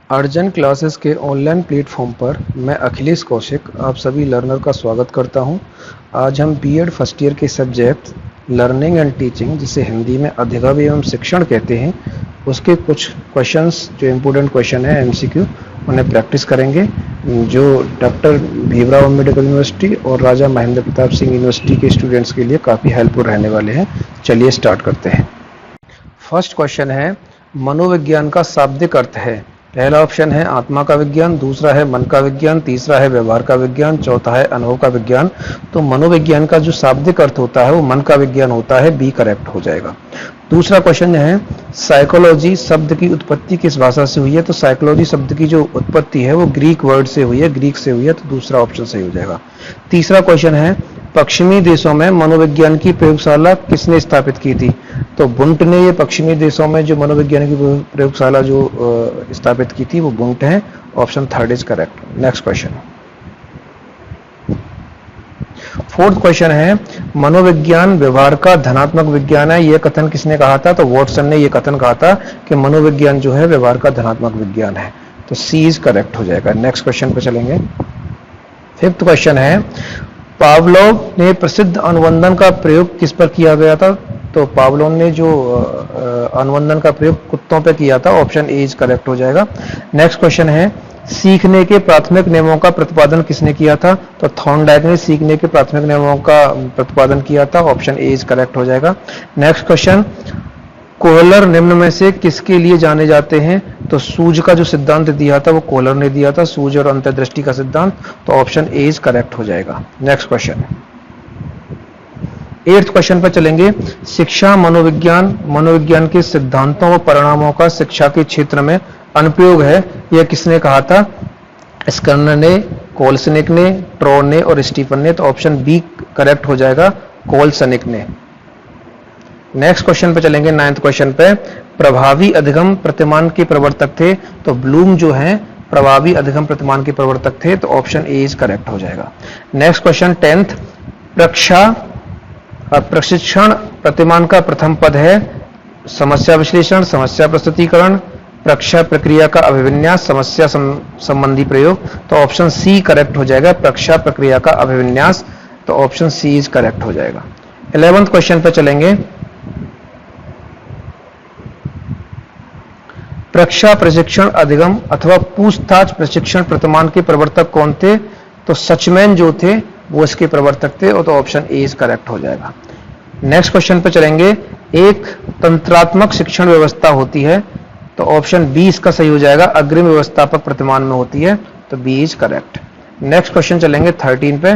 अर्जन classes के online platform पर मैं अखिलेश कौशिक आप सभी लर्नर का स्वागत करता हूं। आज हम बीएड फर्स्ट ईयर के सब्जेक्ट लर्निंग एंड टीचिंग, जिसे हिंदी में अध्ययन एवं शिक्षण कहते हैं, उसके कुछ क्वेश्चंस जो इम्पोर्टेंट क्वेश्चन है एमसीक्यू, उन्हें प्रैक्टिस करेंगे, जो डॉक्टर भीमराव अंबेडकर यूनिवर्सिटी और राजा महेंद्र प्रताप सिंह यूनिवर्सिटी के स्टूडेंट्स के लिए काफ़ी हेल्पफुल रहने वाले हैं। चलिए स्टार्ट करते हैं। फर्स्ट क्वेश्चन है, मनोविज्ञान का शाब्दिक अर्थ है। पहला ऑप्शन है आत्मा का विज्ञान, दूसरा है मन का विज्ञान, तीसरा है व्यवहार का विज्ञान, चौथा है अनुभव का विज्ञान। तो मनोविज्ञान का जो शाब्दिक अर्थ होता है वो मन का विज्ञान होता है, बी करेक्ट हो जाएगा। दूसरा क्वेश्चन है, साइकोलॉजी शब्द की उत्पत्ति किस भाषा से हुई है। तो साइकोलॉजी शब्द की जो उत्पत्ति है वो ग्रीक वर्ड से हुई है, ग्रीक से हुई है, तो दूसरा ऑप्शन सही हो जाएगा। तीसरा क्वेश्चन है, पश्चिमी देशों में मनोविज्ञान की प्रयोगशाला किसने स्थापित की थी। तो बुंट ने ये पश्चिमी देशों में जो मनोविज्ञान की प्रयोगशाला जो स्थापित की थी वो बुंट है। Option third is correct. Next question, fourth question है, मनोविज्ञान व्यवहार का धनात्मक विज्ञान है, यह कथन किसने कहा था। तो वॉटसन ने यह कथन कहा था कि मनोविज्ञान जो है व्यवहार का धनात्मक विज्ञान है, तो सी इज करेक्ट हो जाएगा। नेक्स्ट क्वेश्चन पे चलेंगे। फिफ्थ क्वेश्चन है, पावलोव ने प्रसिद्ध अनुवंदन का प्रयोग किस पर किया गया था। तो पावलोव ने जो अनुवंदन का प्रयोग कुत्तों पे किया था। ऑप्शन ए इज करेक्ट हो जाएगा। नेक्स्ट क्वेश्चन है, सीखने के प्राथमिक नियमों का प्रतिपादन किसने किया था। तो थॉर्नडाइक ने सीखने के प्राथमिक नियमों का प्रतिपादन किया था। ऑप्शन ए इज करेक्ट हो जाएगा। नेक्स्ट क्वेश्चन, कोहलर निम्न में से किसके लिए जाने जाते हैं। तो सूझ का जो सिद्धांत दिया था वो कोहलर ने दिया था, सूझ और अंतर्दृष्टि का सिद्धांत। तो ऑप्शन ए इज करेक्ट हो जाएगा। नेक्स्ट क्वेश्चन, एट्थ क्वेश्चन पर चलेंगे। शिक्षा मनोविज्ञान, मनोविज्ञान के सिद्धांतों व परिणामों का शिक्षा के क्षेत्र में अनुप्रयोग है, यह किसने कहा था। स्कर्नर ने, कोलसनिक ने, ट्रोन ने और स्टीफन ने। तो ऑप्शन बी करेक्ट हो जाएगा, कोलसनिक ने। नेक्स्ट क्वेश्चन पे चलेंगे, नाइन्थ क्वेश्चन पे। प्रभावी अधिगम प्रतिमान के प्रवर्तक थे। तो ब्लूम जो है प्रभावी अधिगम प्रतिमान के प्रवर्तक थे। तो ऑप्शन ए इज करेक्ट हो जाएगा। नेक्स्ट क्वेश्चन, टेंथ, प्रशिक्षण प्रतिमान का प्रथम पद है समस्या विश्लेषण, समस्या प्रस्तुतिकरण, प्रक्षा प्रक्रिया का अभिविन्यास, समस्या संबंधी प्रयोग। तो ऑप्शन सी करेक्ट हो जाएगा, प्रक्षा प्रक्रिया का अभिविन्यास। तो ऑप्शन सी इज करेक्ट हो जाएगा। 11th क्वेश्चन पे चलेंगे। प्रक्षा प्रशिक्षण अधिगम अथवा पूछताछ प्रशिक्षण प्रतिमान के प्रवर्तक कौन थे। तो सचमैन जो थे वो इसके प्रवर्तक थे। और तो ऑप्शन ए इज करेक्ट हो जाएगा। नेक्स्ट क्वेश्चन पे चलेंगे। एक तंत्रात्मक शिक्षण व्यवस्था होती है। तो ऑप्शन बी इसका सही हो जाएगा, अग्रिम व्यवस्थापक प्रतिमान में होती है। तो B is correct. Next question चलेंगे 13 पे।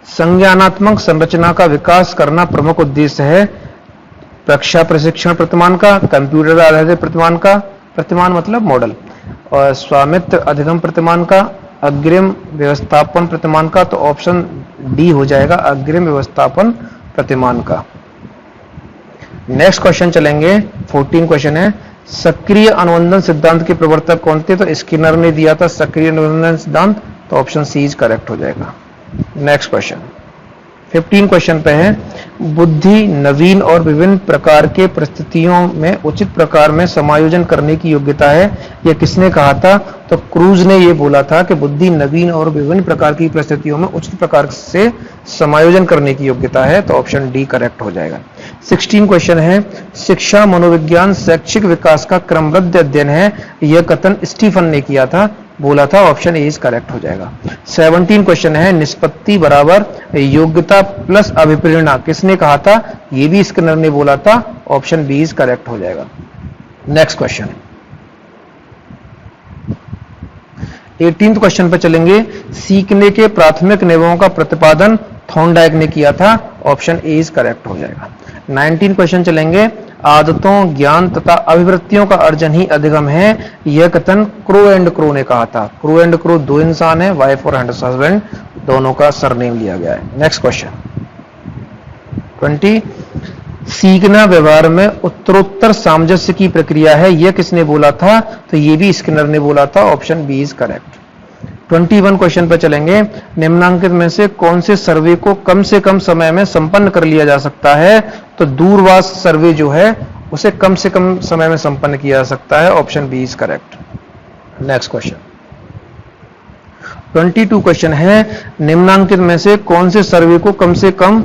संज्ञानात्मक संरचना का विकास करना प्रमुख उद्देश्य है प्रक्षा प्रशिक्षण प्रतिमान का, कंप्यूटर आधारित प्रतिमान का, प्रतिमान मतलब मॉडल, और स्वामित्व अधिगम प्रतिमान का, अग्रिम व्यवस्थापन प्रतिमान का। तो ऑप्शन डी हो जाएगा, अग्रिम व्यवस्थापन प्रतिमान का। नेक्स्ट क्वेश्चन चलेंगे, 14 क्वेश्चन है, सक्रिय अनुवंदन सिद्धांत के प्रवर्तक कौन थे। तो स्किनर ने दिया था सक्रिय अनुवंदन सिद्धांत। तो ऑप्शन सी इज करेक्ट हो जाएगा। नेक्स्ट क्वेश्चन 15 क्वेश्चन पे है, बुद्धि नवीन और विभिन्न प्रकार के परिस्थितियों में उचित प्रकार में समायोजन करने की योग्यता है, यह किसने कहा था। तो क्रूज ने यह बोला था कि बुद्धि नवीन और विभिन्न प्रकार की परिस्थितियों में उचित प्रकार से समायोजन करने की योग्यता है। तो ऑप्शन डी करेक्ट हो जाएगा। 16 क्वेश्चन है, शिक्षा मनोविज्ञान शैक्षिक विकास का क्रमबद्ध अध्ययन है, यह कथन स्टीफन ने किया था, बोला था। ऑप्शन ए इज करेक्ट हो जाएगा। 17 क्वेश्चन है, निष्पत्ति बराबर योग्यता प्लस अभिप्रेरणा किसने कहा था। यह भी स्किनर ने बोला था। ऑप्शन बी इज करेक्ट हो जाएगा। नेक्स्ट क्वेश्चन 18th क्वेश्चन पर चलेंगे। सीखने के प्राथमिक नियमों का प्रतिपादन थॉर्नडाइक ने किया था। ऑप्शन ए इज करेक्ट हो जाएगा। 19 क्वेश्चन चलेंगे। आदतों, ज्ञान तथा अभिवृत्तियों का अर्जन ही अधिगम है, यह कथन क्रो एंड क्रो ने कहा था। क्रो एंड क्रो दो इंसान है, वाइफ और हस्बैंड, दोनों का सरनेम लिया गया है। नेक्स्ट क्वेश्चन 20, सीखना व्यवहार में उत्तरोत्तर सामंजस्य की प्रक्रिया है, यह किसने बोला था। तो यह भी स्किनर ने बोला था। Option B is correct. 21 question पर चलेंगे। निम्नांकित में से कौन से सर्वे को कम से कम समय में संपन्न कर लिया जा सकता है। तो दूरभाष सर्वे जो है उसे कम से कम समय में संपन्न किया जा सकता है। Option B is correct. Next question 22 question है, निम्नांकित में से कौन से सर्वे को कम से कम,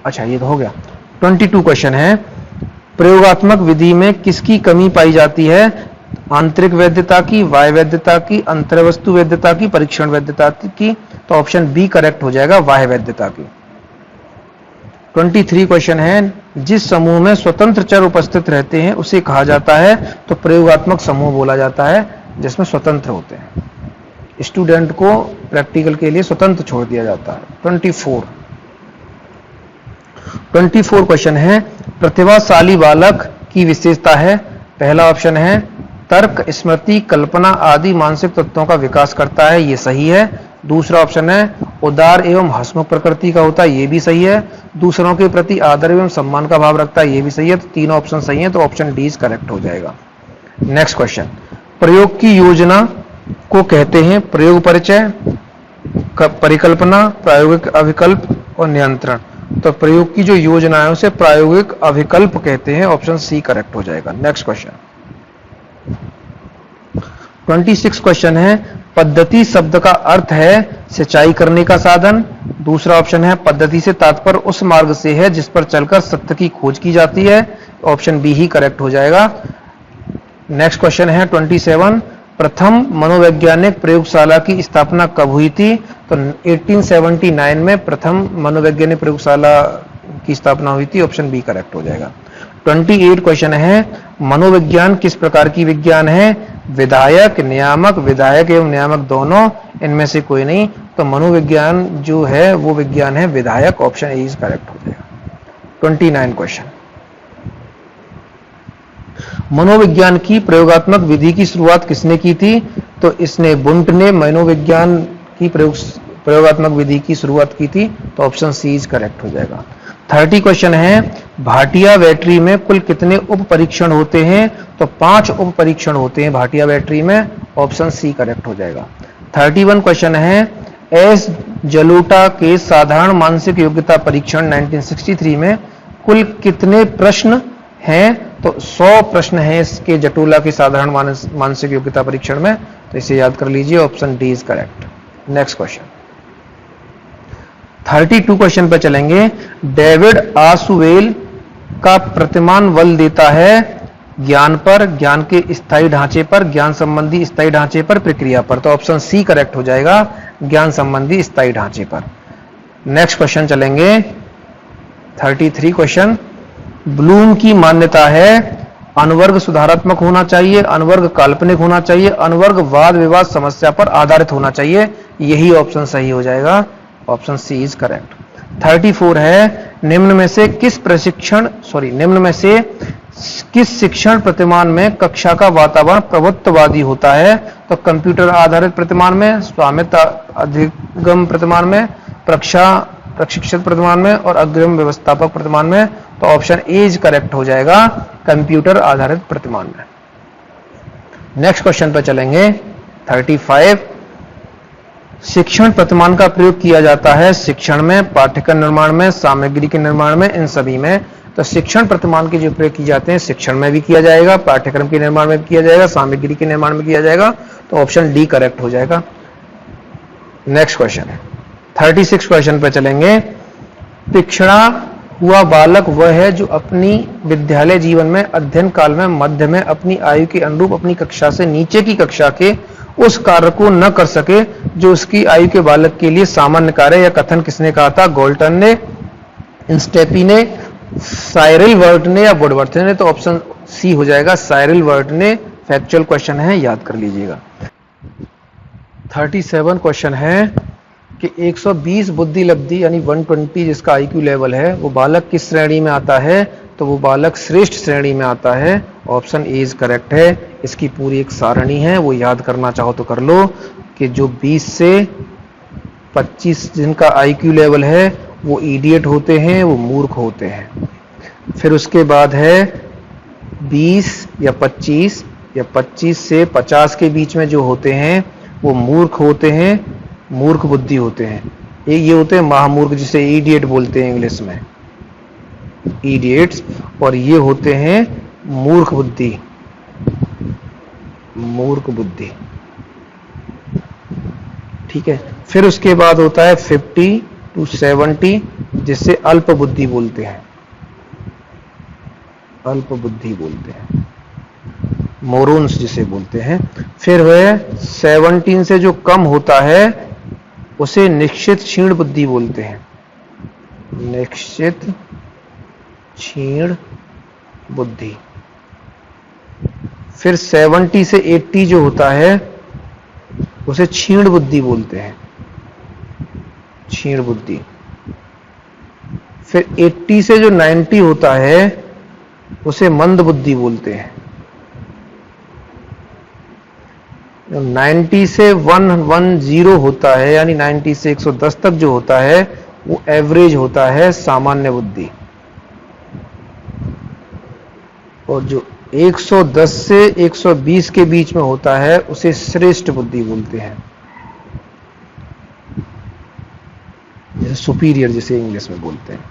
अच्छा ये तो हो गया। 22 क्वेश्चन है, प्रयोगात्मक विधि में किसकी कमी पाई जाती है? आंतरिक वैधता की, बाह्य वैधता की, अंतर्वस्तु वैधता की, परीक्षण वैधता की। तो ऑप्शन बी करेक्ट हो जाएगा, बाह्य वैधता की। 23 क्वेश्चन है, जिस समूह में स्वतंत्र चर उपस्थित रहते हैं उसे कहा जाता है? तो प्रयोगात्मक समूह बोला जाता है जिसमें स्वतंत्र होते हैं। स्टूडेंट को प्रैक्टिकल के लिए स्वतंत्र छोड़ दिया जाता है। 24 क्वेश्चन है, प्रतिभाशाली बालक की विशेषता है? पहला ऑप्शन है तर्क, स्मृति, कल्पना आदि मानसिक तत्वों का विकास करता है, ये सही है। दूसरा ऑप्शन है उदार एवं हंसमुख प्रकृति का होता है, ये भी सही है। दूसरों के प्रति आदर एवं सम्मान का भाव रखता है, ये भी सही है। तो तीनों ऑप्शन सही है, तो ऑप्शन डी इज करेक्ट हो जाएगा। नेक्स्ट क्वेश्चन, प्रयोग की योजना को कहते हैं? प्रयोग परिचय, परिकल्पना, प्रायोगिक अभिकल्प और नियंत्रण। तो प्रयोग की जो योजना है उसे प्रायोगिक अभिकल्प कहते हैं। ऑप्शन सी करेक्ट हो जाएगा। नेक्स्ट क्वेश्चन 26 क्वेश्चन है, पद्धति शब्द का अर्थ है सिंचाई करने का साधन। दूसरा ऑप्शन है पद्धति से तात्पर्य उस मार्ग से है जिस पर चलकर सत्य की खोज की जाती है। ऑप्शन बी ही करेक्ट हो जाएगा। नेक्स्ट क्वेश्चन है 27, प्रथम मनोवैज्ञानिक प्रयोगशाला की स्थापना कब हुई थी? तो 1879 में प्रथम मनोवैज्ञानिक प्रयोगशाला की स्थापना हुई थी। ऑप्शन बी करेक्ट हो जाएगा। 28 क्वेश्चन है, मनोविज्ञान किस प्रकार की विज्ञान है? विधायक, नियामक, विधायक एवं नियामक दोनों, इनमें से कोई नहीं। तो मनोविज्ञान जो है वो विज्ञान है विधायक। ऑप्शन ए इज करेक्ट हो जाएगा। 29 क्वेश्चन, मनोविज्ञान की प्रयोगात्मक विधि की शुरुआत किसने की थी? तो इसने वुंट ने मनोविज्ञान की प्रयोगात्मक विधि की शुरुआत की थी। तो ऑप्शन सी इज करेक्ट हो जाएगा। 30 क्वेश्चन है, भाटिया बैटरी में कुल कितने उप परीक्षण होते हैं? तो 5 उप परीक्षण होते हैं भाटिया बैटरी में। ऑप्शन सी करेक्ट हो जाएगा। 31 क्वेश्चन है, एस जलोटा के साधारण मानसिक योग्यता परीक्षण 1963 में कुल कितने प्रश्न हैं? तो 100 प्रश्न हैं इसके जटोला के साधारण मानसिक योग्यता परीक्षण में। तो इसे याद कर लीजिए। Option D is correct. Next question 32 question पर चलेंगे। डेविड आसुवेल का प्रतिमान बल देता है ज्ञान पर, ज्ञान के स्थायी ढांचे पर, ज्ञान संबंधी स्थायी ढांचे पर, प्रक्रिया पर। तो ऑप्शन सी करेक्ट हो जाएगा, ज्ञान संबंधी स्थायी ढांचे पर। नेक्स्ट क्वेश्चन चलेंगे 33 क्वेश्चन, ब्लूम की मान्यता है अनुवर्ग सुधारात्मक होना चाहिए, अनुवर्ग काल्पनिक होना चाहिए, अनुवर्ग वाद विवाद समस्या पर आधारित होना चाहिए। यही ऑप्शन सही हो जाएगा। Option C is correct. 34 है, निम्न में से किस शिक्षण प्रतिमान में कक्षा का वातावरण प्रभुत्ववादी होता है? तो कंप्यूटर आधारित प्रतिमान में, स्वामित्व अधिगम प्रतिमान में, प्रशिक्षित प्रतिमान में और अग्रिम व्यवस्थापक प्रतिमान में। तो ऑप्शन ए इज करेक्ट हो जाएगा, कंप्यूटर आधारित प्रतिमान में। नेक्स्ट क्वेश्चन पर चलेंगे 35, शिक्षण प्रतिमान का प्रयोग किया जाता है शिक्षण में, पाठ्यक्रम निर्माण में, सामग्री के निर्माण में, इन सभी में। तो शिक्षण प्रतिमान के जो प्रयोग किए जाते हैं शिक्षण में भी किया जाएगा, पाठ्यक्रम के निर्माण में भी किया जाएगा, सामग्री के निर्माण में किया जाएगा। तो ऑप्शन डी करेक्ट हो जाएगा। नेक्स्ट क्वेश्चन 36 क्वेश्चन पर चलेंगे। तीक्ष्णा हुआ बालक वह है जो अपनी विद्यालय जीवन में अध्ययन काल में मध्य में अपनी आयु के अनुरूप अपनी कक्षा से नीचे की कक्षा के उस कार्य को न कर सके जो उसकी आयु के बालक के लिए सामान्य कार्य। या कथन किसने कहा था? गोल्टन ने, इंस्टेपी ने, साइरिल वर्ट ने या वुडवर्थ ने। तो ऑप्शन सी हो जाएगा, साइरिल वर्ट ने। फैक्चुअल क्वेश्चन है, याद कर लीजिएगा। 37 क्वेश्चन है कि 120 बुद्धि लब्धि यानी 120 जिसका आईक्यू लेवल है वो बालक किस श्रेणी में आता है? तो वो बालक श्रेष्ठ श्रेणी में आता है। ऑप्शन ए इज करेक्ट है। इसकी पूरी एक सारणी है, वो याद करना चाहो तो कर लो कि जो 20 से 25 जिनका आईक्यू लेवल है वो इडियट होते हैं, वो मूर्ख होते हैं। फिर उसके बाद है 20 या 25 से 50 के बीच में जो होते हैं वो मूर्ख होते हैं, मूर्ख बुद्धि होते हैं। ये होते हैं महामूर्ख, जिसे इडियट बोलते हैं इंग्लिश में। इडियट्स, और ये होते हैं मूर्ख बुद्धि, मूर्ख बुद्धि। ठीक है, फिर उसके बाद होता है 50 to 70, जिससे अल्प बुद्धि बोलते हैं, अल्प बुद्धि बोलते हैं, मोरून्स जिसे बोलते हैं। फिर वह 17 से जो कम होता है उसे निश्चित क्षीण बुद्धि बोलते हैं, निश्चित क्षीण बुद्धि। फिर 70 से 80 जो होता है उसे क्षीण बुद्धि बोलते हैं, क्षीण बुद्धि। फिर 80 से जो 90 होता है उसे मंद बुद्धि बोलते हैं। 90 से 110 होता है, यानी 90 से 110 तक जो होता है वो एवरेज होता है, सामान्य बुद्धि। और जो 110 से 120 के बीच में होता है उसे श्रेष्ठ बुद्धि बोलते हैं, जैसे सुपीरियर जिसे इंग्लिश में बोलते हैं।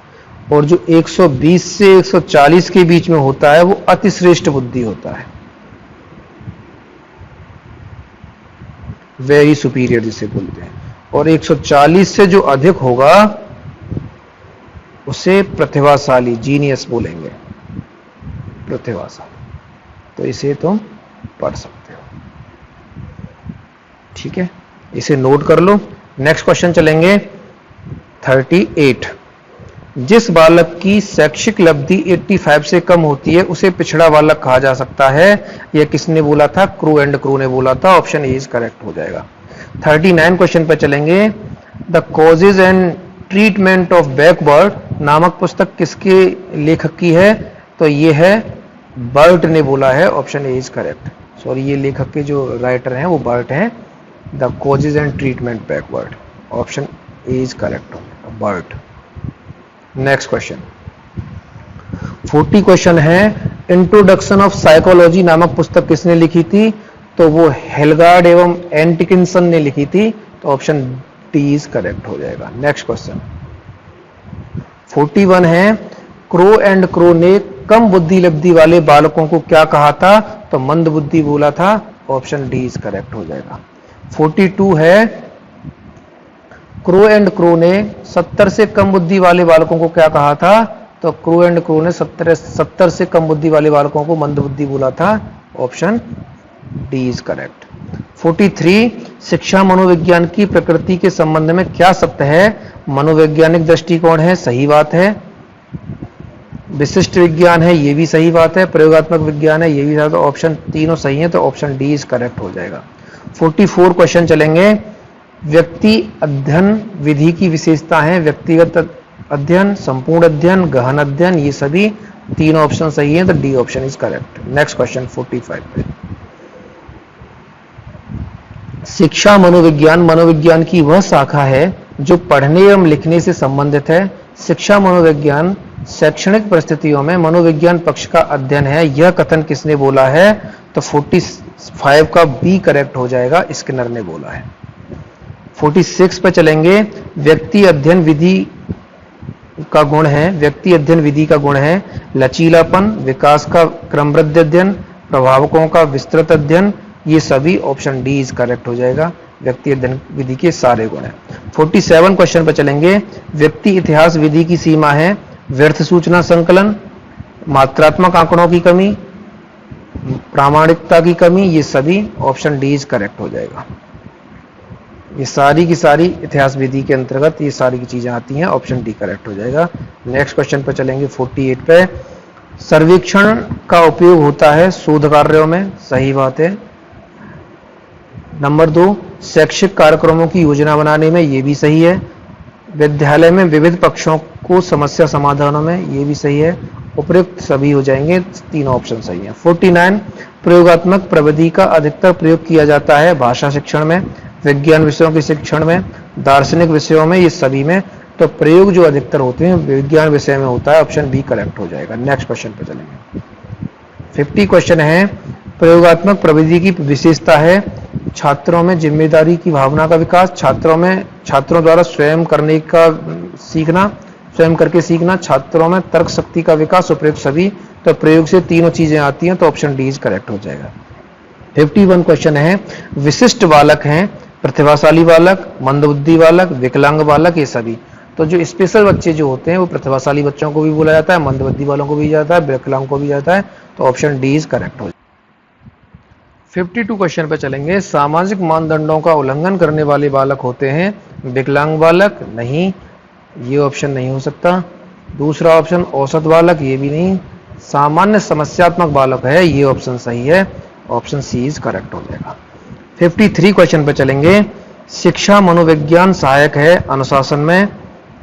और जो 120 से 140 के बीच में होता है वो अतिश्रेष्ठ बुद्धि होता है, वेरी सुपीरियर जिसे बोलते हैं। और 140 से जो अधिक होगा उसे प्रतिभाशाली, जीनियस बोलेंगे, प्रतिभाशाली। तो इसे तुम पढ़ सकते हो। ठीक है, इसे नोट कर लो। नेक्स्ट क्वेश्चन चलेंगे 38। जिस बालक की शैक्षिक लब्धि 85 से कम होती है उसे पिछड़ा बालक कहा जा सकता है। यह किसने बोला था? क्रू एंड क्रू ने बोला था। ऑप्शन ए इज करेक्ट हो जाएगा। 39 क्वेश्चन पर चलेंगे। The causes and treatment of backward नामक पुस्तक किसके लेखक की है? तो ये है बर्ट ने बोला है। Option A is correct. Sorry, ये लेखक के जो राइटर हैं वो बर्ट हैं। The causes and treatment backward, option A is correct होगा, बर्ट। नेक्स्ट क्वेश्चन 40 क्वेश्चन है। इंट्रोडक्शन ऑफ साइकोलॉजी नामक पुस्तक किसने लिखी थी? तो वो हेलगार्ड एवं एंटिकिंसन ने लिखी थी। तो ऑप्शन डी इज करेक्ट हो जाएगा। नेक्स्ट क्वेश्चन 41 है। क्रो एंड क्रो ने कम बुद्धि लब्धि वाले बालकों को क्या कहा था? तो मंद बुद्धि बोला था। ऑप्शन डी इज करेक्ट हो जाएगा। 42 है। क्रो एंड क्रो ने 70 से कम बुद्धि वाले बालकों को क्या कहा था? तो क्रो एंड क्रो ने 70 से कम बुद्धि वाले बालकों को मंद बुद्धि बोला था। Option D is correct. 43 शिक्षा मनोविज्ञान की प्रकृति के संबंध में क्या सत्य है? मनोवैज्ञानिक दृष्टिकोण है, सही बात है। विशिष्ट विज्ञान है, ये भी सही बात है। प्रयोगात्मक विज्ञान है, ये भी सही। तो ऑप्शन तीनों सही है, तो ऑप्शन डी इज करेक्ट हो जाएगा। 44 क्वेश्चन चलेंगे। व्यक्ति अध्ययन विधि की विशेषता है। व्यक्तिगत अध्ययन, संपूर्ण अध्ययन, गहन अध्ययन, ये सभी तीनों ऑप्शन सही है, तो D option is correct. Next question 45 पे। शिक्षा मनोविज्ञान मनोविज्ञान की वह शाखा है जो पढ़ने एवं लिखने से संबंधित है। शिक्षा मनोविज्ञान शैक्षणिक परिस्थितियों में मनोविज्ञान पक्ष का अध्ययन है। यह कथन किसने बोला है? तो 45 का बी करेक्ट हो जाएगा, स्किनर ने बोला है। 46 पे चलेंगे। व्यक्ति अध्ययन विधि का गुण है। व्यक्ति अध्ययन विधि का गुण है लचीलापन, विकास का क्रमबद्ध अध्ययन, प्रभावकों का विस्तृत अध्ययन। ये सभी ऑप्शन डी इज करेक्ट हो जाएगा। व्यक्ति अध्ययन विधि के सारे गुण हैं। 47 क्वेश्चन पर चलेंगे। व्यक्ति इतिहास विधि की सीमा है व्यर्थ सूचना संकलन, मात्रात्मक आंकड़ों की कमी, प्रामाणिकता की कमी। ये सभी ऑप्शन डी इज करेक्ट हो जाएगा। ये सारी की सारी इतिहास विधि के अंतर्गत ये सारी की चीजें आती हैं। ऑप्शन डी करेक्ट हो जाएगा। नेक्स्ट क्वेश्चन पर चलेंगे 48 पे। सर्वेक्षण का उपयोग होता है शोध कार्यों में, सही बात है। नंबर 2 शैक्षिक कार्यक्रमों की योजना बनाने में, ये भी सही है। विद्यालय में विविध पक्षों को समस्या समाधानों में, ये भी सही है। उपयुक्त सभी हो जाएंगे, तीनों ऑप्शन सही है। 49 प्रयोगात्मक प्रविधि का अधिकतर प्रयोग किया जाता है भाषा शिक्षण में, विज्ञान विषयों के शिक्षण में, दार्शनिक विषयों में, ये सभी में। तो प्रयोग जो अधिकतर होते हैं विज्ञान विषय में होता है। ऑप्शन बी करेक्ट हो जाएगा। नेक्स्ट क्वेश्चन पर चलेंगे। 50 क्वेश्चन है। प्रयोगात्मक प्रविधि की विशेषता है छात्रों में जिम्मेदारी की भावना का विकास, छात्रों द्वारा स्वयं करने का सीखना, स्वयं करके सीखना, छात्रों में तर्क शक्ति का विकास, उपयुक्त सभी। तो प्रयोग से तीनों चीजें आती हैं, तो ऑप्शन डी इज करेक्ट हो जाएगा। 51 क्वेश्चन है, विशिष्ट बालक हैं प्रतिभाशाली बालक, मंदबुद्धि बालक, विकलांग बालक, ये सभी। तो जो स्पेशल बच्चे जो होते हैं वो प्रतिभाशाली बच्चों को भी बोला जाता है, मंदबुद्धि वालों को भी जाता है, विकलांग को भी जाता है। तो ऑप्शन डी इज करेक्ट हो जाएगा। 52 क्वेश्चन पे चलेंगे, सामाजिक मानदंडों का उल्लंघन करने वाले बालक होते हैं विकलांग बालक, नहीं, ये ऑप्शन नहीं हो सकता। दूसरा ऑप्शन औसत बालक, ये भी नहीं। सामान्य समस्यात्मक बालक है, ये ऑप्शन सही है, ऑप्शन सी इज करेक्ट हो जाएगा। 53 क्वेश्चन पे चलेंगे, शिक्षा मनोविज्ञान सहायक है अनुशासन में,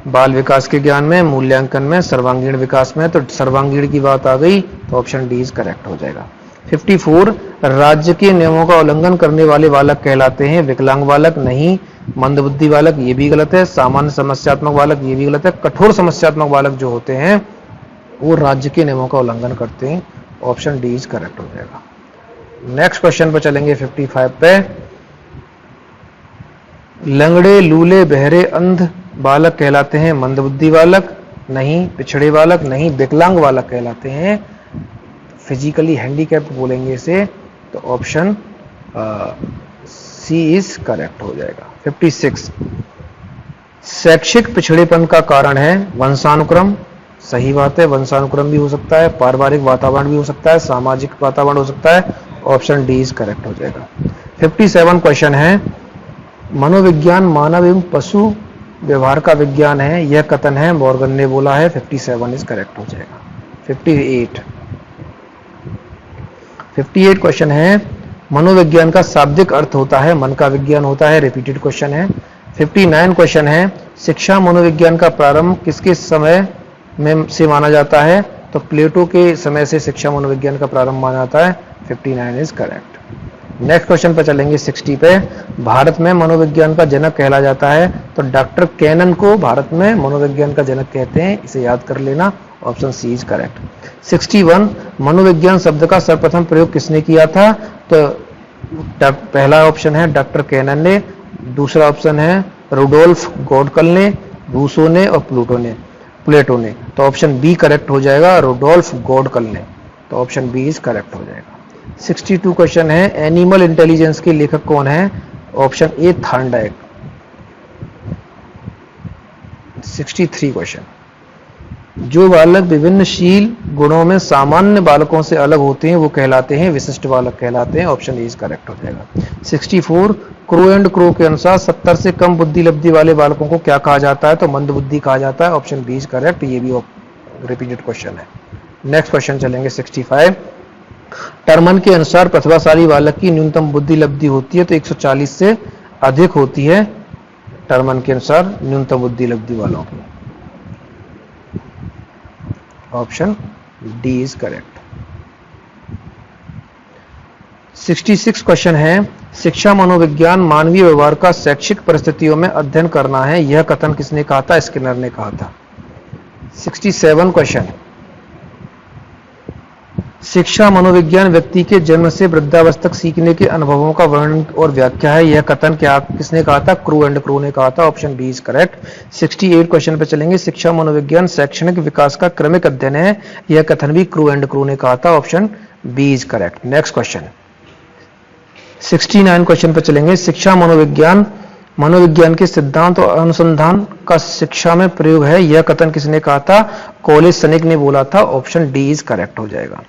बाल विकास के ज्ञान में, मूल्यांकन में, सर्वांगीण विकास में। तो सर्वांगीण की बात आ गई, तो ऑप्शन डी इज करेक्ट हो जाएगा। 54, राज्य के नियमों का उल्लंघन करने वाले बालक कहलाते हैं विकलांग बालक, नहीं। मंदबुद्धि बालक, ये भी गलत है। सामान्य समस्यात्मक बालक, ये भी गलत है। कठोर समस्यात्मक बालक जो होते हैं वो राज्य के नियमों का उल्लंघन करते हैं, ऑप्शन डी इज करेक्ट हो जाएगा। नेक्स्ट क्वेश्चन पर चलेंगे 55 पे, लंगड़े, लूले, बहरे, अंध बालक कहलाते हैं मंदबुद्धि बालक, नहीं। पिछड़े बालक, नहीं। विकलांग बालक कहलाते हैं फिजिकली हैंडीकैप्ड बोलेंगे इसे, तो ऑप्शन सी इज करेक्ट हो जाएगा। 56, शैक्षिक पिछड़ेपन का कारण है वंशानुक्रम, सही बात है, वंशानुक्रम भी हो सकता है, पारिवारिक वातावरण भी हो सकता है, सामाजिक वातावरण हो सकता है, ऑप्शन डी इज करेक्ट हो जाएगा। 57 क्वेश्चन है, मनोविज्ञान मानव एवं पशु व्यवहार का विज्ञान है, यह कथन है मॉर्गन ने बोला है, 57 इज करेक्ट हो जाएगा। 58 क्वेश्चन है, मनोविज्ञान का शाब्दिक अर्थ होता है मन का विज्ञान होता है, रिपीटेड क्वेश्चन है। 59 क्वेश्चन है, शिक्षा मनोविज्ञान का प्रारंभ किसके समय में से माना जाता है, तो प्लेटो के समय से शिक्षा मनोविज्ञान का प्रारंभ माना जाता है, 59 इज करेक्ट। नेक्स्ट क्वेश्चन पर चलेंगे 60 पे, भारत में मनोविज्ञान का जनक कहला जाता है, तो डॉक्टर कैनन को भारत में मनोविज्ञान का जनक कहते हैं, इसे याद कर लेना, ऑप्शन सी इज करेक्ट। 61, मनोविज्ञान शब्द का सर्वप्रथम प्रयोग किसने किया था, तो पहला ऑप्शन है डॉक्टर कैनन ने, दूसरा ऑप्शन है रुडोल्फ गॉडकल ने, रूसो ने और प्लेटो ने। तो ऑप्शन बी करेक्ट हो जाएगा, रुडोल्फ गॉडकल ने, तो ऑप्शन बी इज करेक्ट हो जाएगा। 62 क्वेश्चन है, एनिमल इंटेलिजेंस के लेखक कौन है, ऑप्शन ए थॉर्नडाइक। 63 क्वेश्चन, जो बालक विभिन्नशील गुणों में सामान्य बालकों से अलग होते हैं वो कहलाते हैं विशिष्ट बालक कहलाते हैं, ऑप्शन ए इज करेक्ट हो जाएगा। 64, क्रो एंड क्रो के अनुसार 70 से कम बुद्धि लब्धि वाले बालकों को क्या कहा जाता है, तो मंदबुद्धि कहा जाता है, ऑप्शन बी इज करेक्ट, ये भी रिपीटेड क्वेश्चन है। नेक्स्ट क्वेश्चन चलेंगे 65, टर्मन के अनुसार प्रतिभाशाली बालक की न्यूनतम बुद्धि लब्धि होती है, तो 140 से अधिक होती है टर्मन के अनुसार न्यूनतम बुद्धि लब्धि वालों की, option D is correct. 66 question है, शिक्षा मनोविज्ञान मानवीय व्यवहार का शैक्षिक परिस्थितियों में अध्ययन करना है, यह कथन किसने कहा था, स्किनर ने कहा था। 67 क्वेश्चन, शिक्षा मनोविज्ञान व्यक्ति के जन्म से वृद्धावस्था तक सीखने के अनुभवों का वर्णन और व्याख्या है, यह कथन क्या किसने कहा था, क्रू एंड क्रू ने कहा था, option B is correct. 68 question पे चलेंगे, शिक्षा मनोविज्ञान शैक्षणिक विकास का क्रमिक अध्ययन है, यह कथन भी क्रू एंड क्रू ने कहा था, option B is correct. Next question 69 question पे चलेंगे, शिक्षा मनोविज्ञान के सिद्धांत और अनुसंधान का शिक्षा में प्रयोग है, यह कथन किसने कहा था, कॉलेज सनिक ने बोला था, ऑप्शन डी इज करेक्ट हो जाएगा।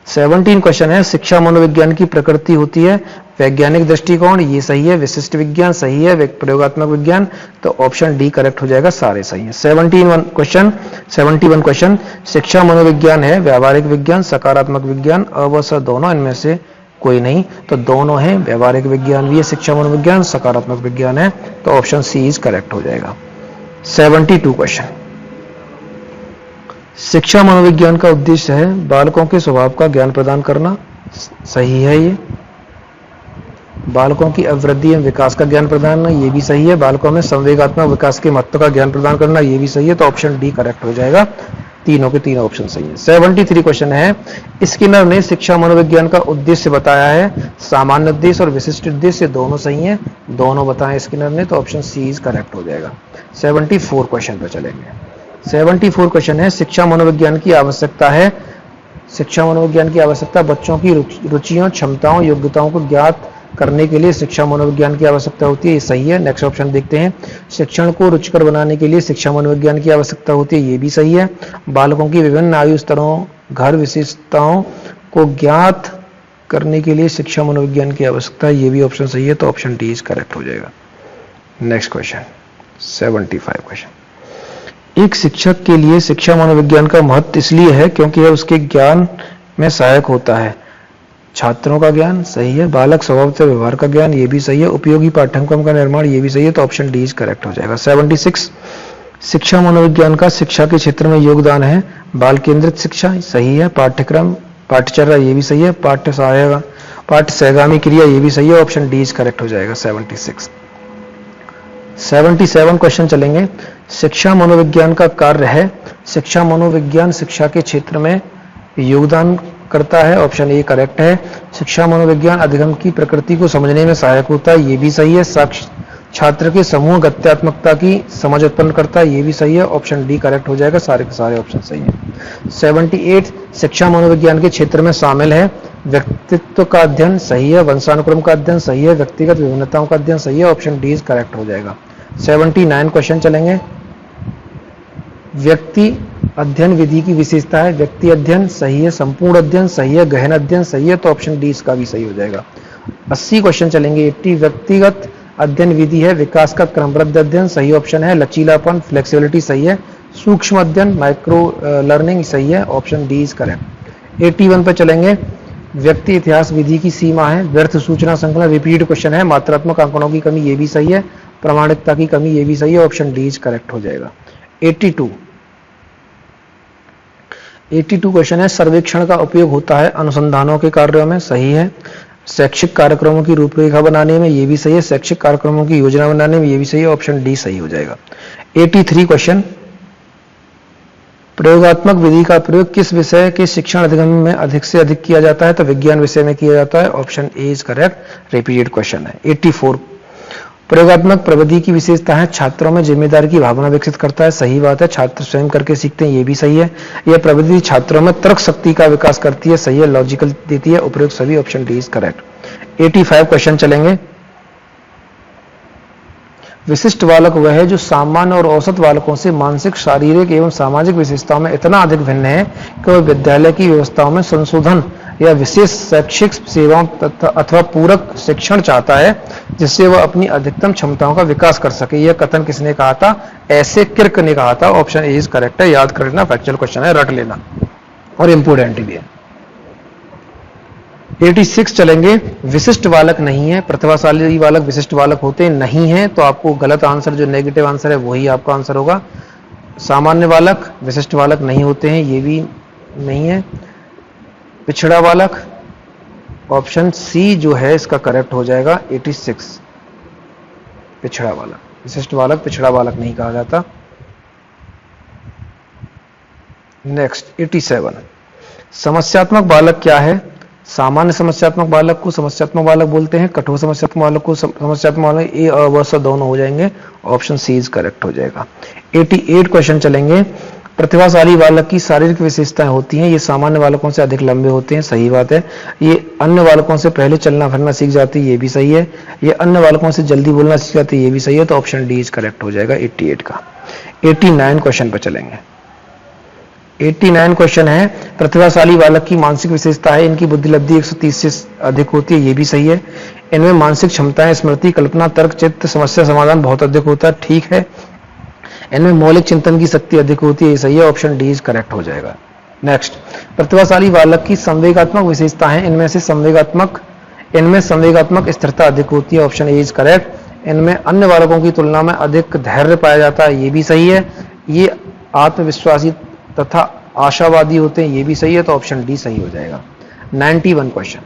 17 क्वेश्चन है, शिक्षा मनोविज्ञान की प्रकृति होती है वैज्ञानिक दृष्टिकोण, ये सही है, विशिष्ट विज्ञान सही है, प्रयोगात्मक विज्ञान, तो ऑप्शन डी करेक्ट हो जाएगा, सारे सही है। 71 क्वेश्चन, शिक्षा मनोविज्ञान है व्यावहारिक विज्ञान, सकारात्मक विज्ञान, अवश्य दोनों, इनमें से कोई नहीं, तो दोनों है, व्यावहारिक विज्ञान भी है, शिक्षा मनोविज्ञान, सकारात्मक विज्ञान है, तो ऑप्शन सी इज करेक्ट हो जाएगा। 72 क्वेश्चन, शिक्षा मनोविज्ञान का उद्देश्य है बालकों के स्वभाव का ज्ञान प्रदान करना, सही है, ये बालकों की अभिवृद्धि एवं विकास का ज्ञान प्रदान करना, ये भी सही है, बालकों में संवेगात्मक विकास के महत्व का ज्ञान प्रदान करना, ये भी सही है, तो ऑप्शन डी करेक्ट हो जाएगा, तीनों के तीनों ऑप्शन सही है। 73 क्वेश्चन है, स्किनर ने शिक्षा मनोविज्ञान का उद्देश्य बताया है सामान्य उद्देश्य और विशिष्ट उद्देश्य, दोनों सही है, दोनों बताएं स्किनर ने, तो ऑप्शन सी इज करेक्ट हो जाएगा। 74 क्वेश्चन पे चलेंगे, 74 क्वेश्चन है, शिक्षा मनोविज्ञान की आवश्यकता है। शिक्षा मनोविज्ञान की आवश्यकता बच्चों की रुचियों, क्षमताओं, योग्यताओं को ज्ञात करने के लिए शिक्षा मनोविज्ञान की आवश्यकता होती है, ये सही है। नेक्स्ट ऑप्शन देखते हैं, शिक्षण को रुचिकर बनाने के लिए शिक्षा मनोविज्ञान की आवश्यकता होती है, ये भी सही है। बालकों की विभिन्न आयु स्तरों, घर विशेषताओं को ज्ञात करने के लिए शिक्षा मनोविज्ञान की आवश्यकता है, ये भी ऑप्शन सही है, तो ऑप्शन डी इज करेक्ट हो जाएगा। नेक्स्ट क्वेश्चन 75 क्वेश्चन, एक शिक्षक के लिए शिक्षा मनोविज्ञान का महत्व इसलिए है क्योंकि यह उसके ज्ञान में सहायक होता है। छात्रों का ज्ञान सही है, बालक स्वभाव से व्यवहार का ज्ञान ये भी सही है, उपयोगी पाठ्यक्रम का निर्माण ये भी सही है, तो ऑप्शन डी इज करेक्ट हो जाएगा। 76, शिक्षा मनोविज्ञान का शिक्षा के क्षेत्र में योगदान है। बाल केंद्रित शिक्षा सही है, पाठ्यक्रम पाठचर्या ये भी सही है, पाठ्य सहगामी क्रिया ये भी सही है, ऑप्शन डी इज करेक्ट हो जाएगा। 76, 77 क्वेश्चन चलेंगे, शिक्षा मनोविज्ञान का कार्य है। शिक्षा मनोविज्ञान शिक्षा के क्षेत्र में योगदान करता है, ऑप्शन ए करेक्ट है। शिक्षा मनोविज्ञान अधिगम की प्रकृति को समझने में सहायक होता है, ये भी सही है। छात्र के समूह गत्यात्मकता की समझ उत्पन्न करता है, ये भी सही है, ऑप्शन डी करेक्ट हो जाएगा। सारे के सारे ऑप्शन सही है। 78, शिक्षा मनोविज्ञान के क्षेत्र में शामिल है। व्यक्तित्व का अध्ययन सही है, वंशानुक्रम का अध्ययन सही है, व्यक्तिगत विभिन्नताओं का अध्ययन सही है, ऑप्शन डी इज करेक्ट हो जाएगा। 79 क्वेश्चन चलेंगे, व्यक्ति अध्ययन विधि की विशेषता है। व्यक्ति अध्ययन सही है, संपूर्ण अध्ययन सही है, गहन अध्ययन सही है, तो ऑप्शन डी इसका भी सही हो जाएगा। 80 क्वेश्चन चलेंगे, 80, व्यक्तिगत अध्ययन विधि है, विकास का क्रमबद्ध अध्ययन सही ऑप्शन है, लचीलापन फ्लेक्सिबिलिटी सही है, सूक्ष्म अध्ययन माइक्रो लर्निंग सही है, ऑप्शन डी इज करेक्ट। 81 पे चलेंगे, व्यक्ति इतिहास विधि की सीमा है। व्यर्थ सूचना संकलन रिपीट क्वेश्चन है, मात्रात्मक आंकड़ों की कमी ये भी सही है, प्रामाणिकता की कमी ये भी सही है, ऑप्शन डी इज करेक्ट हो जाएगा। 82 क्वेश्चन है, सर्वेक्षण का उपयोग होता है अनुसंधानों के कार्यों में, सही है। शैक्षिक कार्यक्रमों की रूपरेखा बनाने में ये भी सही है, शैक्षिक कार्यक्रमों की योजना बनाने में ये भी सही है, ऑप्शन डी सही हो जाएगा। 83 क्वेश्चन, प्रयोगात्मक विधि का प्रयोग किस विषय के शिक्षण अधिगम में अधिक से अधिक किया जाता है, तो विज्ञान विषय में किया जाता है, option A is correct. Repeated question है। 84, प्रयोगात्मक प्रविधि की विशेषता है, छात्रों में जिम्मेदारी की भावना विकसित करता है, सही बात है, छात्र स्वयं करके सीखते हैं, ये भी सही है। यह प्रविधि छात्रों में तर्क शक्ति का विकास करती है, सही है, लॉजिकल देती है, उपयुक्त सभी, option D is correct. 85 question चलेंगे, विशिष्ट बालक वह है जो सामान्य और औसत बालकों से मानसिक, शारीरिक एवं सामाजिक विशेषताओं में इतना अधिक भिन्न है कि वह विद्यालय की व्यवस्थाओं में संशोधन या विशेष शैक्षिक सेवाओं अथवा पूरक शिक्षण चाहता है, जिससे वह अपनी अधिकतम क्षमताओं का विकास कर सके। यह कथन किसने कहा था? ऐसे किर्क ने कहा था, ऑप्शन ए इज करेक्ट है। याद कर लेना, फैक्चुअल क्वेश्चन है, रट लेना और इंपोर्टेंट भी है। 86 चलेंगे, विशिष्ट बालक नहीं है, प्रतिभाशाली बालक विशिष्ट बालक होते नहीं है, तो आपको गलत आंसर जो नेगेटिव आंसर है वही आपका आंसर होगा। सामान्य बालक विशिष्ट बालक नहीं होते हैं, ये भी नहीं है। पिछड़ा बालक, ऑप्शन सी जो है इसका करेक्ट हो जाएगा। 86 पिछड़ा बालक, विशिष्ट बालक पिछड़ा बालक नहीं कहा जाता। नेक्स्ट 87, समस्यात्मक बालक क्या है? सामान्य समस्यात्मक बालक को समस्यात्मक बालक बोलते हैं, कठोर समस्यात्मक बालक को समस्यात्मक बालक, ए और व दोनों हो जाएंगे, ऑप्शन सी इज करेक्ट हो जाएगा। 88 क्वेश्चन चलेंगे, प्रतिभाशाली बालक की शारीरिक विशेषताएं होती हैं, ये सामान्य बालकों से अधिक लंबे होते हैं, सही बात है। ये अन्य बालकों से पहले चलना फिरना सीख जाती है, ये भी सही है। ये अन्य बालकों से जल्दी बोलना सीख जाती है, ये भी सही है, तो ऑप्शन डी इज करेक्ट हो जाएगा 88 का। 89 क्वेश्चन पर चलेंगे। 89 क्वेश्चन है, प्रतिभाशाली बालक की मानसिक विशेषता है, इनकी बुद्धिलब्धि 130 से अधिक होती है, ये भी सही है। इनमें मानसिक क्षमताएं, स्मृति, कल्पना, तर्क, चित्त, समस्या समाधान बहुत अधिक होता है, ठीक है। इनमें मौलिक चिंतन की शक्ति अधिक होती है, ये सही है, ऑप्शन डी इज करेक्ट हो जाएगा। नेक्स्ट, प्रतिभाशाली बालक की संवेगात्मक विशेषता है, इनमें संवेगात्मक स्थिरता अधिक होती है, ऑप्शन ए इज करेक्ट। इनमें अन्य बालकों की तुलना में अधिक धैर्य पाया जाता है, ये भी सही है। ये आत्मविश्वासी तथा आशावादी होते हैं, ये भी सही है, तो ऑप्शन डी सही हो जाएगा। 91 क्वेश्चन,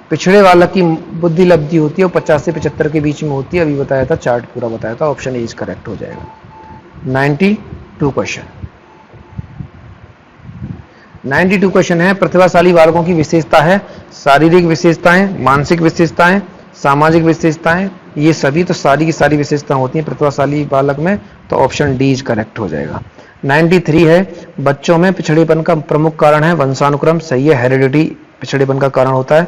पिछड़े बालक की बुद्धि लब्धि होती है और 50 से 75 के बीच में होती है, अभी बताया था, चार्ट पूरा बताया था, ऑप्शन ए इज करेक्ट हो जाएगा। 92 क्वेश्चन, 92 क्वेश्चन है, प्रतिभाशाली बालकों की विशेषता है, शारीरिक विशेषताएं, मानसिक विशेषताएं, सामाजिक विशेषताएं, ये सभी तो सारी की सारी विशेषता होती हैं प्रतिभाशाली बालक में, तो ऑप्शन डी इज करेक्ट हो जाएगा। 93 है, बच्चों में पिछड़ेपन का प्रमुख कारण है वंशानुक्रम, सही है, हेरिडिटी पिछड़ेपन का कारण होता है।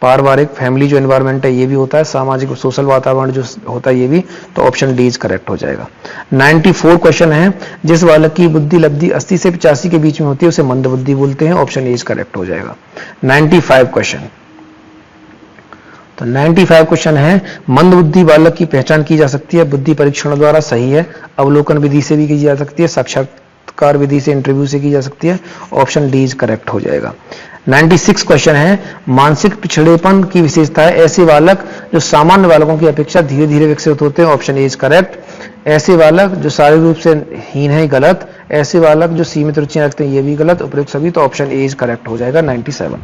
पारिवारिक फैमिली जो एनवायरनमेंट है ये भी होता है, सामाजिक सोशल वातावरण जो होता है ये भी, तो ऑप्शन डी इज करेक्ट हो जाएगा। 94 क्वेश्चन है, जिस बालक की बुद्धि लब्धि 80 से 85 के बीच में होती है उसे मंद बुद्धि बोलते हैं, ऑप्शन ए इज करेक्ट हो जाएगा। 95 क्वेश्चन, तो 95 क्वेश्चन है, मंद बुद्धि बालक की पहचान की जा सकती है बुद्धि परीक्षण द्वारा, सही है, अवलोकन विधि से भी की जा सकती है, साक्षात्कार विधि से इंटरव्यू से की जा सकती है, ऑप्शन डी इज करेक्ट हो जाएगा। 96 क्वेश्चन है, मानसिक पिछड़ेपन की विशेषता है ऐसे बालक जो सामान्य बालकों की अपेक्षा धीरे धीरे विकसित होते हैं, ऑप्शन ए इज करेक्ट। ऐसे बालक जो शारीरिक रूप से हीन है, गलत। ऐसे बालक जो सीमित रुचियां रखते हैं, ये भी गलत। उपयुक्त सभी, तो ऑप्शन ए इज करेक्ट हो जाएगा। 97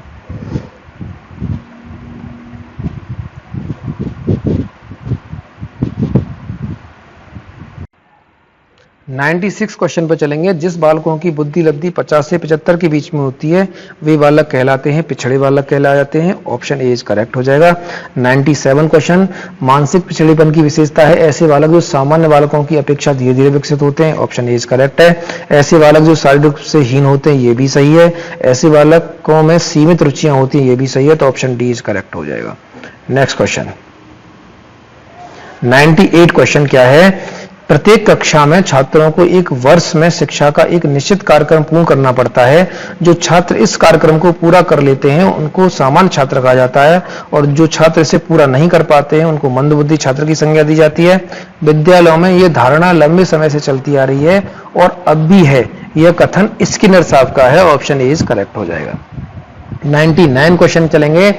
96 क्वेश्चन पर चलेंगे, जिस बालकों की बुद्धि लब्धि 50 से 75 के बीच में होती है वे बालक कहलाते हैं पिछड़े बालक कहलाए जाते हैं, ऑप्शन ए इज करेक्ट हो जाएगा। 97 क्वेश्चन, मानसिक पिछड़ेपन की विशेषता है ऐसे बालक जो सामान्य बालकों की अपेक्षा धीरे धीरे विकसित होते हैं, ऑप्शन ए इज करेक्ट है। ऐसे बालक जो शारीरिक रूप से हीन होते हैं, ये भी सही है। ऐसे बालकों में सीमित रुचियां होती हैं, ये भी सही है, तो ऑप्शन डी इज करेक्ट हो जाएगा। नेक्स्ट क्वेश्चन 98 क्वेश्चन क्या है, प्रत्येक कक्षा में छात्रों को एक वर्ष में शिक्षा का एक निश्चित कार्यक्रम पूर्ण करना पड़ता है। जो छात्र इस कार्यक्रम को पूरा कर लेते हैं उनको सामान्य छात्र कहा जाता है, और जो छात्र इसे पूरा नहीं कर पाते हैं उनको मंदबुद्धि छात्र की संज्ञा दी जाती है। विद्यालयों में यह धारणा लंबे समय से चलती आ रही है और अब भी है। यह कथन स्किनर साहब का है, ऑप्शन ए इज करेक्ट हो जाएगा। 99 क्वेश्चन चलेंगे,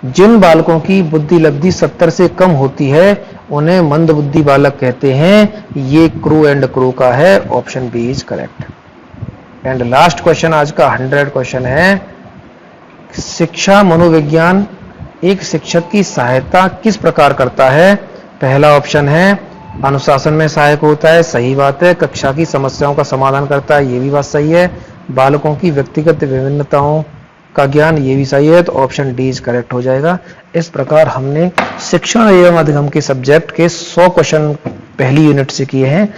जिन बालकों की बुद्धि लब्धि 70 से कम होती है उन्हें मंद बुद्धि बालक कहते हैं, ये क्रू एंड क्रू का है, option B is correct. And last question आज का 100 क्वेश्चन है, शिक्षा मनोविज्ञान एक शिक्षक की सहायता किस प्रकार करता है। पहला ऑप्शन है अनुशासन में सहायक होता है, सही बात है। कक्षा की समस्याओं का समाधान करता है, ये भी बात सही है। बालकों की व्यक्तिगत विभिन्नताओं का ज्ञान, ये भी सही है, तो ऑप्शन डी इज करेक्ट हो जाएगा। इस प्रकार हमने शिक्षण एवं अधिगम के सब्जेक्ट के 100 क्वेश्चन पहली यूनिट से किए हैं।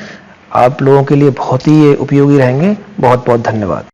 आप लोगों के लिए बहुत ही उपयोगी रहेंगे। बहुत बहुत धन्यवाद।